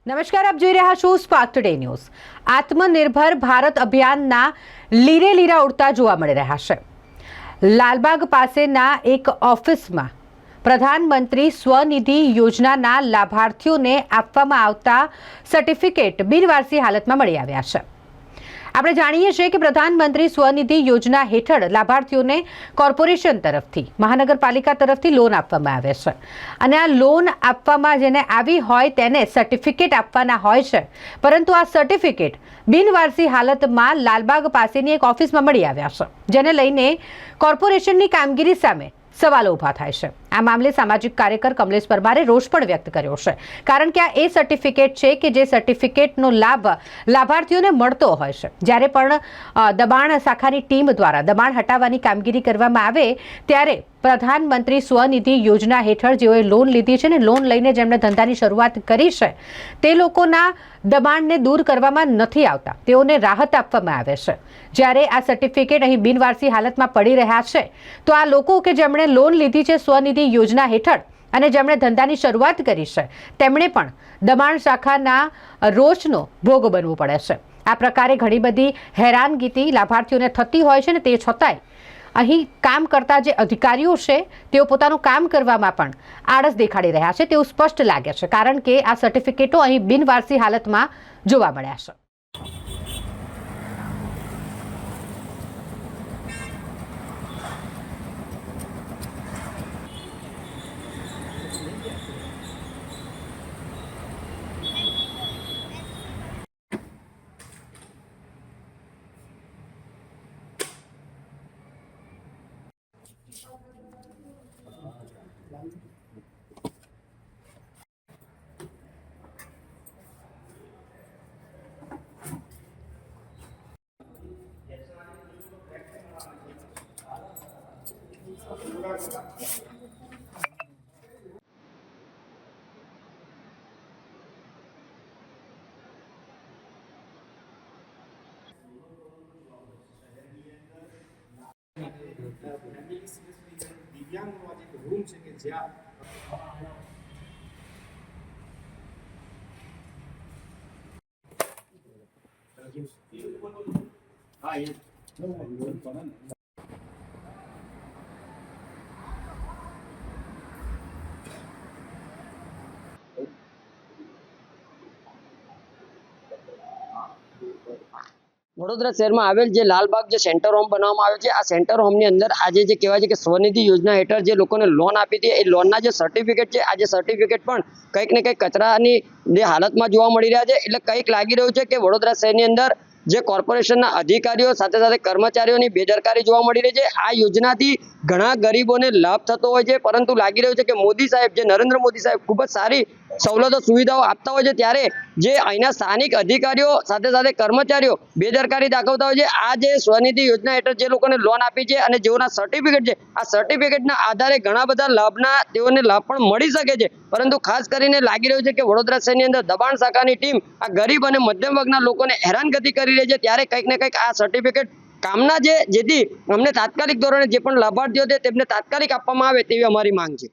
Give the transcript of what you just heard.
નમસ્કાર, આપ જોઈ રહ્યા છો સ્પાર્ક ટુડે ન્યૂઝ। આત્મનિર્ભર ભારત અભિયાનના લીરે લીરા ઉડતા જોવા મળી રહ્યા છે। લાલબાગ પાસેના એક ઓફિસમાં પ્રધાનમંત્રી સ્વનિધિ યોજનાના લાભાર્થીઓને આપવામાં આવતા સર્ટિફિકેટ બિનવારસી હાલતમાં મળી આવ્યા છે। આપણે જાણીએ છીએ કે પ્રધાનમંત્રી સ્વનિધિ યોજના હેઠળ લાભાર્થીઓને કોર્પોરેશન તરફથી મહાનગરપાલિકા તરફથી લોન આપવામાં આવે છે અને આ લોન આપવામાં જેને આવી હોય તેને સર્ટિફિકેટ આપવાના હોય છે, પરંતુ આ સર્ટિફિકેટ બિનવારસી હાલતમાં લાલબાગ પાસેની એક ઓફિસમાં મળી આવ્યા છે, જેને લઈને કોર્પોરેશનની કામગીરી સામે સવાલો ઊભા થાય છે। આ મામલે સામાજિક કાર્યકર કમલેશ પરમારે રોષ પણ વ્યક્ત કર્યો છે, કારણ કે આ એ સર્ટિફિકેટ છે કે જે સર્ટિફિકેટનો લાભ લાભાર્થીઓને મળતો હોય છે। જ્યારે પણ દબાણ શાખાની ટીમ દ્વારા દબાણ હટાવવાની કામગીરી કરવામાં આવે ત્યારે પ્રધાનમંત્રી સ્વનિધિ યોજના હેઠળ જેઓએ લોન લીધી છે ને લોન લઈને જેમણે ધંધાની શરૂઆત કરી છે તે લોકોના દબાણને દૂર કરવામાં નથી આવતા, તેઓને રાહત આપવામાં આવે છે। જ્યારે આ સર્ટિફિકેટ અહીં બિનવારસી હાલતમાં પડી રહ્યા છે તો આ લોકો કે જેમણે લોન લીધી છે સ્વનિધિ યોજના હેઠળ અને જેમણે ધંધાની શરૂઆત કરી છે તેમણે પણ દબાણ શાખાના રોષનો ભોગ બનવું પડે છે। આ પ્રકારે ઘણી બધી હેરાનગતિ લાભાર્થીઓને થતી હોય છે ને તે છતાંય અહીં કામ કરતા જે અધિકારીઓ છે તેઓ પોતાનું કામ કરવામાં પણ આળસ દેખાડી રહ્યા છે તેવું સ્પષ્ટ લાગે છે, કારણ કે આ સર્ટિફિકેટો અહીં બિનવારસી હાલતમાં જોવા મળ્યા છે। રૂમ છે કે જ્યાં વડોદરા શહેરમાં આવેલ જે લાલબાગ જે સેન્ટર હોમ બનાવવામાં આવ્યો છે, આ સેન્ટર હોમની અંદર આજે જે કહેવાય છે કે સ્વનિધિ યોજના હેઠળ જે લોકોને લોન આપી હતી એ લોનના જે સર્ટિફિકેટ છે, આ જે સર્ટિફિકેટ પણ કંઈક ને કંઈક કચરાની જે હાલતમાં જોવા મળી રહ્યા છે। એટલે કંઈક લાગી રહ્યું છે કે વડોદરા શહેરની અંદર જે કોર્પોરેશનના અધિકારીઓ સાથે સાથે કર્મચારીઓની બેદરકારી જોવા મળી રહી છે। આ યોજનાથી ઘણા ગરીબોને લાભ થતો હોય છે, પરંતુ લાગી રહ્યું છે કે મોદી સાહેબ જે નરેન્દ્ર મોદી સાહેબ ખૂબ જ સારી સવલતો સુવિધાઓ આપતા હોય છે, ત્યારે જે અહીંના સ્થાનિક અધિકારીઓ સાથે સાથે કર્મચારીઓ બેદરકારી દાખવતા હોય છે। આ જે સ્વનિધિ યોજના હેઠળ જે લોકોને લોન આપી છે અને જેઓના સર્ટિફિકેટ છે, આ સર્ટિફિકેટના આધારે ઘણા બધા લાભના તેઓને લાભ પણ મળી શકે છે, પરંતુ ખાસ કરીને લાગી રહ્યું છે કે વડોદરા શહેરની અંદર દબાણ શાખાની ટીમ આ ગરીબ અને મધ્યમ વર્ગના લોકોને હેરાનગતિ કરી રહી છે। ત્યારે કંઈક ને કંઈક આ સર્ટિફિકેટ કામના જેથી અમને તાત્કાલિક ધોરણે જે પણ લાભાર્થીઓ છે તેમને તાત્કાલિક આપવામાં આવે તેવી અમારી માંગ છે।